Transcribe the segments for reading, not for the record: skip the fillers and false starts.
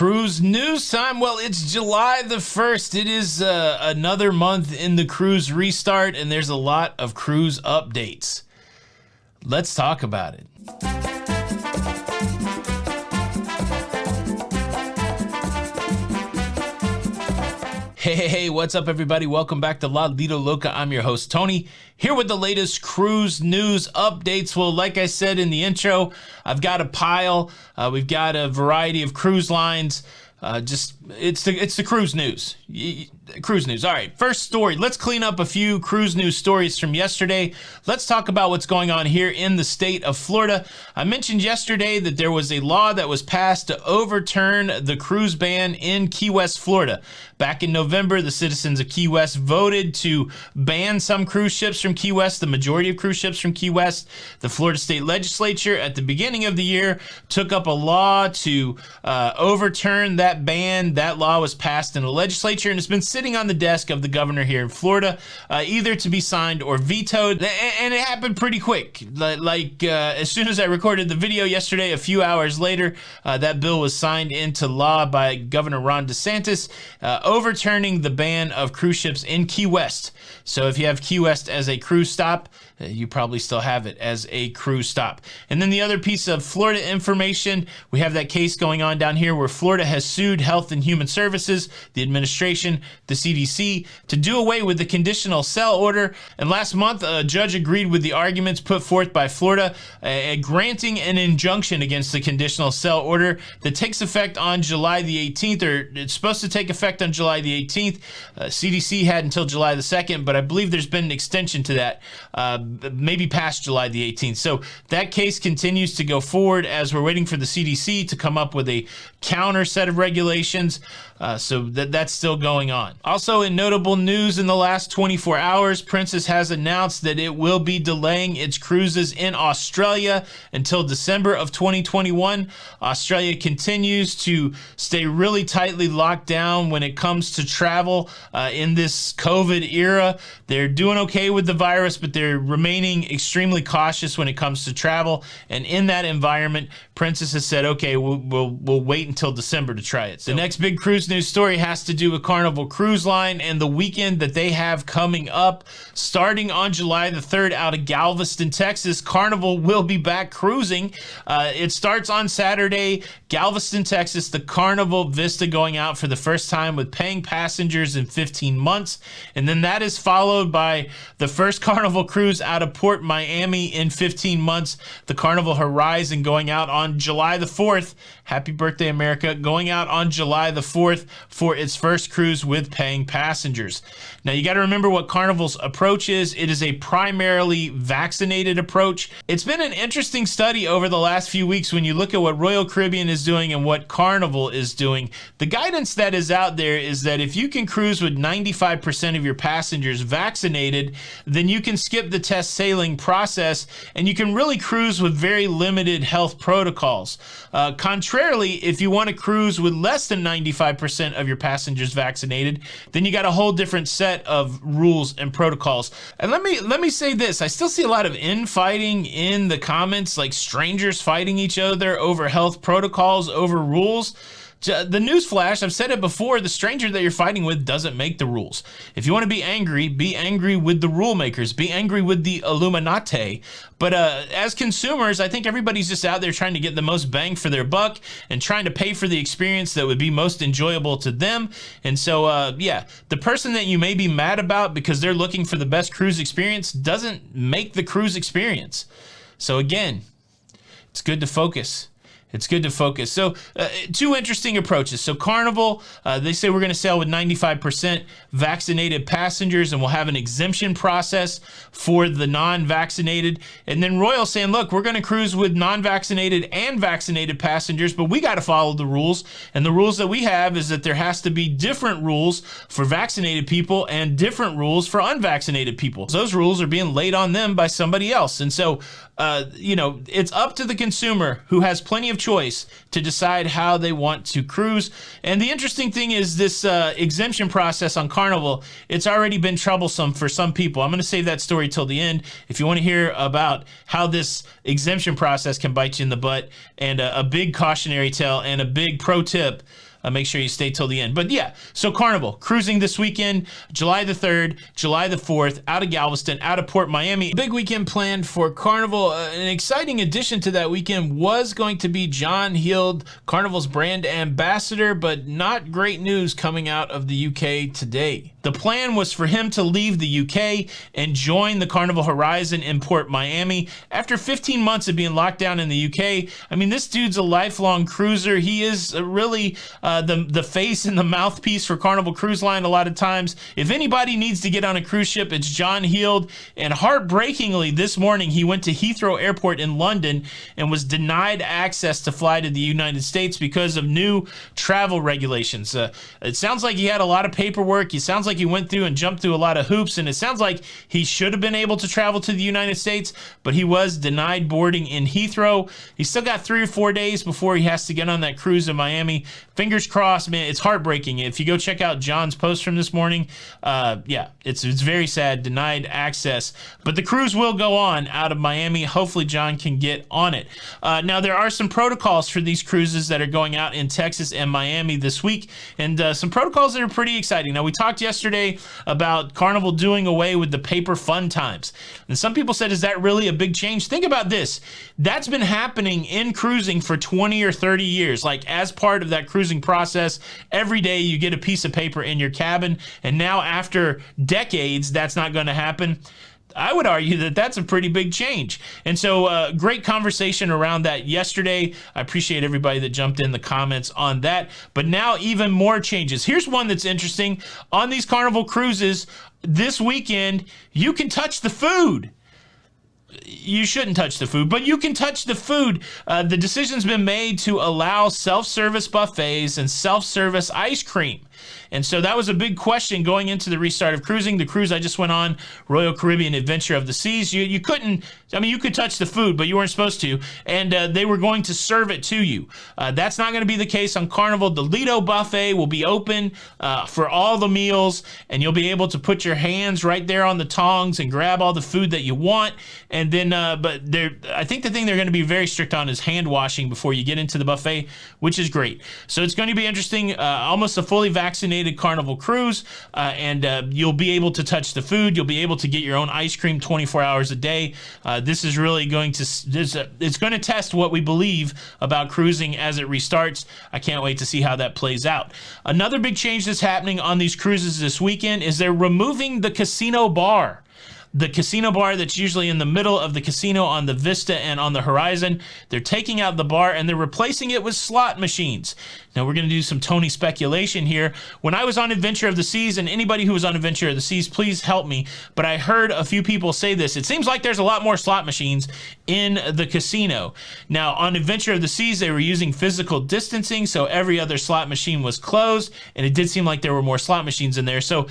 Cruise news time. Well, it's July the 1st. It is another month in the cruise restart, and there's a lot of cruise updates. Let's talk about it. Hey, what's up, everybody? Welcome back to Lido, Loca. I'm your host, Tony, here with the latest cruise news updates. Well, like I said in the intro, I've got a pile. We've got a variety of cruise lines. It's the cruise news. Cruise news. All right, first story. Let's clean up a few cruise news stories from yesterday. Let's talk about what's going on here in the state of Florida. I mentioned yesterday that there was a law that was passed to overturn the cruise ban in Key West, Florida. Back in November, the citizens of Key West voted to ban some cruise ships from Key West, the majority of cruise ships from Key West. The Florida State Legislature at the beginning of the year took up a law to overturn that ban. That law was passed in the legislature and it's been sitting on the desk of the governor here in Florida, either to be signed or vetoed, and it happened pretty quick. As soon as I recorded the video yesterday, a few hours later, that bill was signed into law by Governor Ron DeSantis, overturning the ban of cruise ships in Key West. So if you have Key West as a cruise stop, you probably still have it as a cruise stop. And then the other piece of Florida information, we have that case going on down here where Florida has sued Health and Human Services, the administration, the CDC, to do away with the conditional sell order. And last month, a judge agreed with the arguments put forth by Florida, granting an injunction against the conditional sell order that takes effect on July the 18th, or it's supposed to take effect on July the 18th. CDC had until July the 2nd, but I believe there's been an extension to that, maybe past July the 18th. So that case continues to go forward as we're waiting for the CDC to come up with a counter set of regulations. So that's still going on. Also, in notable news in the last 24 hours, Princess has announced that it will be delaying its cruises in Australia until December of 2021. Australia continues to stay really tightly locked down when it comes to travel in this COVID era. They're doing okay with the virus, but they're remaining extremely cautious when it comes to travel. And in that environment, Princess has said, okay, we'll wait until December to try it. So the next big cruise news story has to do with Carnival Cruise Line and the weekend that they have coming up. Starting on July the 3rd out of Galveston, Texas, Carnival will be back cruising. It starts on Saturday, Galveston, Texas, the Carnival Vista going out for the first time with paying passengers in 15 months. And then that is followed by the first Carnival cruise out of Port Miami in 15 months, the Carnival Horizon going out on July the 4th. Happy birthday, America. Going out on July the 4th for its first cruise with paying passengers. Now, you got to remember what Carnival's approach is. It is a primarily vaccinated approach. It's been an interesting study over the last few weeks when you look at what Royal Caribbean is doing and what Carnival is doing. The guidance that is out there is that if you can cruise with 95% of your passengers vaccinated, then you can skip the test sailing process and you can really cruise with very limited health protocols. Contrarily, if you want to cruise with less than 95% of your passengers vaccinated, then you got a whole different set of rules and protocols. And let me say this, I still see a lot of infighting in the comments, like strangers fighting each other over health protocols, over rules. The newsflash, I've said it before, the stranger that you're fighting with doesn't make the rules. If you want to be angry with the rule makers, be angry with the Illuminati. But as consumers, I think everybody's just out there trying to get the most bang for their buck and trying to pay for the experience that would be most enjoyable to them. And so, yeah, the person that you may be mad about because they're looking for the best cruise experience doesn't make the cruise experience. So again, it's good to focus. It's good to focus. So two interesting approaches. So Carnival, they say we're going to sail with 95% vaccinated passengers and we'll have an exemption process for the non-vaccinated. And then Royal saying, look, we're going to cruise with non-vaccinated and vaccinated passengers, but we got to follow the rules. And the rules that we have is that there has to be different rules for vaccinated people and different rules for unvaccinated people. Those rules are being laid on them by somebody else. And so, it's up to the consumer who has plenty of choice to decide how they want to cruise. And the interesting thing is this exemption process on Carnival, it's already been troublesome for some people. I'm going to save that story till the end. If you want to hear about how this exemption process can bite you in the butt, and a big cautionary tale and a big pro tip, make sure you stay till the end. But yeah, so Carnival cruising this weekend, July the 3rd, July the 4th, out of Galveston, out of Port Miami. Big weekend planned for Carnival. An exciting addition to that weekend was going to be John Heald, Carnival's brand ambassador, but not great news coming out of the UK today. The plan was for him to leave the UK and join the Carnival Horizon in Port Miami after 15 months of being locked down in the UK. I mean, this dude's a lifelong cruiser. He is really the face and the mouthpiece for Carnival Cruise Line a lot of times. If anybody needs to get on a cruise ship, it's John Heald. And heartbreakingly, this morning, he went to Heathrow Airport in London and was denied access to fly to the United States because of new travel regulations. It sounds like he had a lot of paperwork. It sounds like he went through and jumped through a lot of hoops, and it sounds like he should have been able to travel to the United States, but he was denied boarding in Heathrow. He's still got 3 or 4 days before he has to get on that cruise in Miami. Fingers crossed, man. It's heartbreaking. If you go check out John's post from this morning, yeah, it's very sad, denied access. But the cruise will go on out of Miami. Hopefully John can get on it. Now, there are some protocols for these cruises that are going out in Texas and Miami this week, and some protocols that are pretty exciting. Now, we talked yesterday about Carnival doing away with the paper fun times. And some people said, is that really a big change? Think about this. That's been happening in cruising for 20 or 30 years. Like, as part of that cruising process, every day you get a piece of paper in your cabin. And now after decades, that's not going to happen. I would argue that that's a pretty big change. And so great conversation around that yesterday. I appreciate everybody that jumped in the comments on that. But now even more changes. Here's one that's interesting. On these Carnival cruises this weekend, you can touch the food. You shouldn't touch the food, but you can touch the food. The decision's been made to allow self-service buffets and self-service ice cream. And so that was a big question going into the restart of cruising. The cruise I just went on, Royal Caribbean Adventure of the Seas, you couldn't, I mean, you could touch the food, but you weren't supposed to. And they were going to serve it to you. That's not going to be the case on Carnival. The Lido buffet will be open for all the meals, and you'll be able to put your hands right there on the tongs and grab all the food that you want. And then, but I think the thing they're going to be very strict on is hand washing before you get into the buffet, which is great. So it's going to be interesting. Almost a fully vaccinated Carnival cruise, and you'll be able to touch the food. You'll be able to get your own ice cream 24 hours a day. This is really going to it's going to test what we believe about cruising as it restarts. I can't wait to see how that plays out. Another big change that's happening on these cruises this weekend is they're removing the casino bar. The casino bar that's usually in the middle of the casino on the Vista and on the Horizon. They're taking out the bar and they're replacing it with slot machines. Now, we're going to do some Tony speculation here. When I was on Adventure of the Seas, and anybody who was on Adventure of the Seas, please help me, but I heard a few people say this. It seems like there's a lot more slot machines in the casino. Now, on Adventure of the Seas, they were using physical distancing, so every other slot machine was closed, and it did seem like there were more slot machines in there. So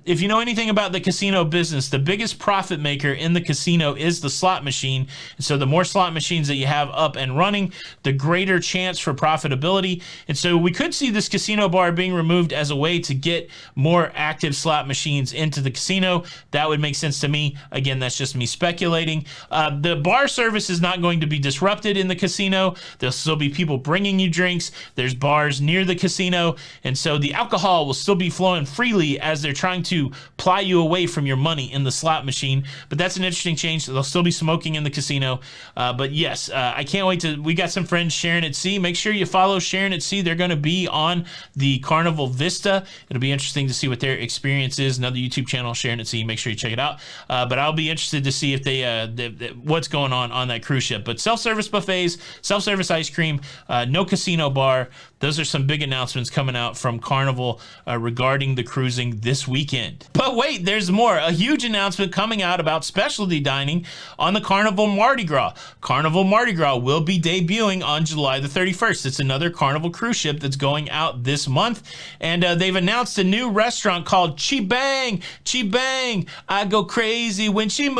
if you know anything about the casino business, the biggest profit maker in the casino is the slot machine. And so the more slot machines that you have up and running, the greater chance for profitability. And so we could see this casino bar being removed as a way to get more active slot machines into the casino. That would make sense to me. Again, that's just me speculating. The bar service is not going to be disrupted in the casino. There'll still be people bringing you drinks. There's bars near the casino. And so the alcohol will still be flowing freely as they're trying to ply you away from your money in the slot machine. But that's an interesting change. They'll still be smoking in the casino. But yes, I can't wait to, we got some friends sharing at sea. Make sure you follow Sharing at Sea. They're going to be on the Carnival Vista. It'll be interesting to see what their experience is. Another YouTube channel, Sharing at Sea. Make sure you check it out. But I'll be interested to see if what's going on that cruise ship. But self-service buffets, self-service ice cream, no casino bar. Those are some big announcements coming out from Carnival regarding the cruising this weekend. But wait, there's more. A huge announcement coming out about specialty dining on the Carnival Mardi Gras. Carnival Mardi Gras will be debuting on July the 31st. It's another Carnival cruise ship that's going out this month. And they've announced a new restaurant called Chi-Bang. Chi-Bang. I go crazy when she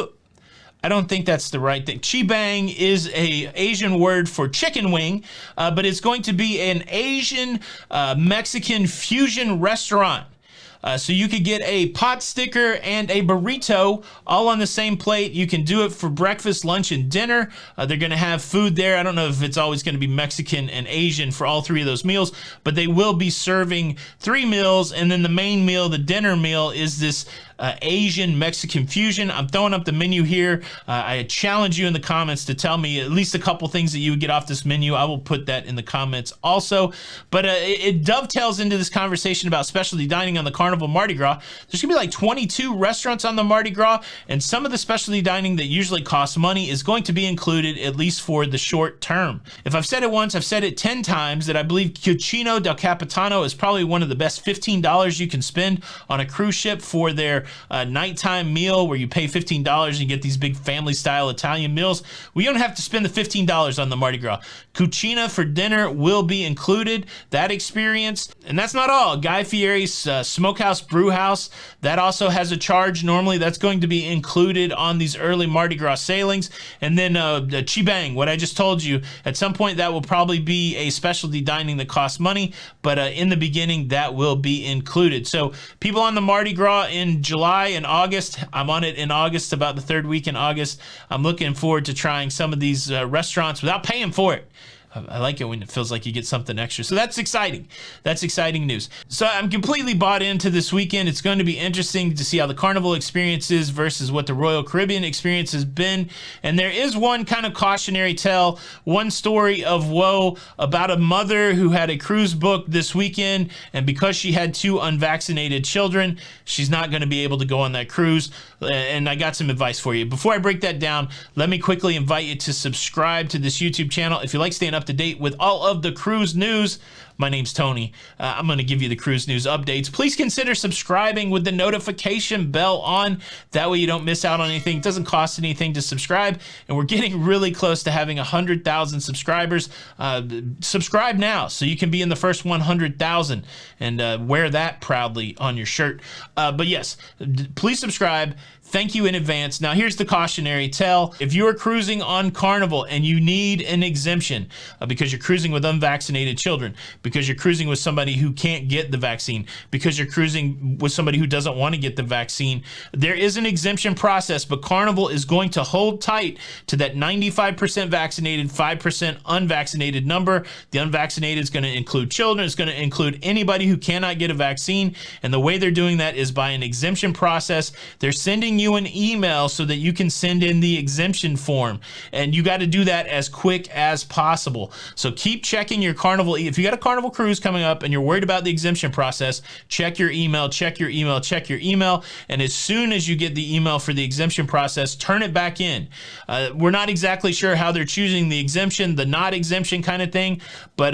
I don't think that's the right thing. Chi-Bang is a Asian word for chicken wing, but it's going to be an Asian Mexican fusion restaurant. So you could get a pot sticker and a burrito all on the same plate. You can do it for breakfast, lunch, and dinner. They're going to have food there. I don't know if it's always going to be Mexican and Asian for all 3 of those meals, but they will be serving 3 meals, and then the main meal, the dinner meal, is this Asian Mexican fusion. I'm throwing up the menu here. I challenge you in the comments to tell me at least a couple things that you would get off this menu. I will put that in the comments also. But it dovetails into this conversation about specialty dining on the Carnival Mardi Gras. There's gonna be like 22 restaurants on the Mardi Gras, and some of the specialty dining that usually costs money is going to be included, at least for the short term. If I've said it once, I've said it 10 times, that I believe Cucino del Capitano is probably one of the best $15 you can spend on a cruise ship for their nighttime meal, where you pay $15 and you get these big family style Italian meals. We don't have to spend the $15 on the Mardi Gras. Cucina for dinner will be included, that experience. And that's not all. Guy Fieri's Smokehouse Brewhouse, that also has a charge normally. That's going to be included on these early Mardi Gras sailings. And then the Chibang, what I just told you, at some point that will probably be a specialty dining that costs money, but in the beginning that will be included. So people on the Mardi Gras in July and August, I'm on it in August, about the 3rd week in August. I'm looking forward to trying some of these restaurants without paying for it. I like it when it feels like you get something extra. So that's exciting. That's exciting news. So I'm completely bought into this weekend. It's going to be interesting to see how the Carnival experience is versus what the Royal Caribbean experience has been. And there is one kind of cautionary tale, one story of woe about a mother who had a cruise booked this weekend, and because she had 2 unvaccinated children, she's not going to be able to go on that cruise. And I got some advice for you. Before I break that down, let me quickly invite you to subscribe to this YouTube channel. If you like staying up to date with all of the cruise news, my name's Tony. I'm going to give you the cruise news updates. Please consider subscribing with the notification bell on. That way you don't miss out on anything. It doesn't cost anything to subscribe, and we're getting really close to having 100,000 subscribers. Subscribe now so you can be in the first 100,000 and wear that proudly on your shirt. But yes, please subscribe. Thank you in advance. Now here's the cautionary tale. If you are cruising on Carnival and you need an exemption because you're cruising with unvaccinated children, because you're cruising with somebody who can't get the vaccine, because you're cruising with somebody who doesn't want to get the vaccine, there is an exemption process, but Carnival is going to hold tight to that 95% vaccinated, 5% unvaccinated number. The unvaccinated is going to include children. It's going to include anybody who cannot get a vaccine. And the way they're doing that is by an exemption process. They're sending you an email so that you can send in the exemption form, and you got to do that as quick as possible. So keep checking your Carnival. If you got a Carnival cruise coming up and you're worried about the exemption process, check your email, check your email, check your email, and as soon as you get the email for the exemption process, turn it back in. We're not exactly sure how they're choosing the exemption, the not exemption kind of thing, but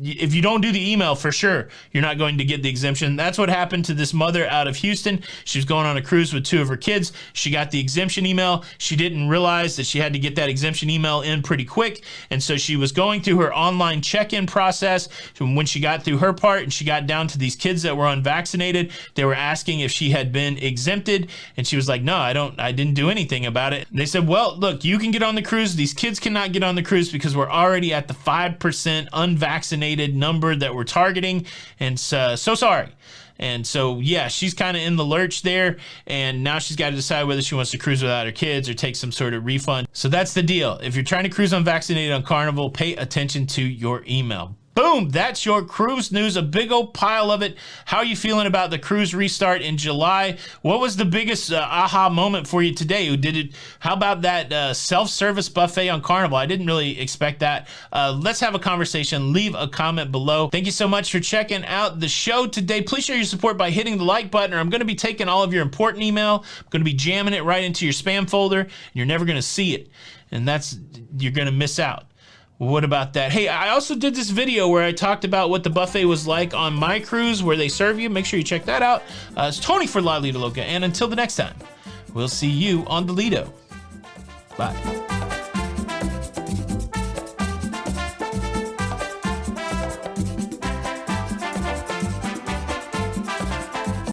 if you don't do the email, for sure you're not going to get the exemption. That's what happened to this mother out of Houston. She was going on a cruise with 2 of her kids. She got the exemption email. She didn't realize that she had to get that exemption email in pretty quick, and so she was going through her online check-in process. When she got through her part and she got down to these kids that were unvaccinated, they were asking if she had been exempted, and she was like, no, I didn't do anything about it. And they said, well, look, you can get on the cruise. These kids cannot get on the cruise because we're already at the 5% unvaccinated number that we're targeting, and so sorry. And so, yeah, she's kind of in the lurch there, and now she's got to decide whether she wants to cruise without her kids or take some sort of refund. So that's the deal. If you're trying to cruise unvaccinated on Carnival, pay attention to your email. Boom, that's your cruise news, a big old pile of it. How are you feeling about the cruise restart in July? What was the biggest aha moment for you today? How about that self-service buffet on Carnival? I didn't really expect that. Let's have a conversation. Leave a comment below. Thank you so much for checking out the show today. Please show your support by hitting the like button, or I'm going to be taking all of your important email. I'm going to be jamming it right into your spam folder, and you're never going to see it. And you're going to miss out. What about that? Hey, I also did this video where I talked about what the buffet was like on my cruise, where they serve you. Make sure you check that out. It's Tony for Lido, Loca, and until the next time, we'll see you on the Lido. Bye.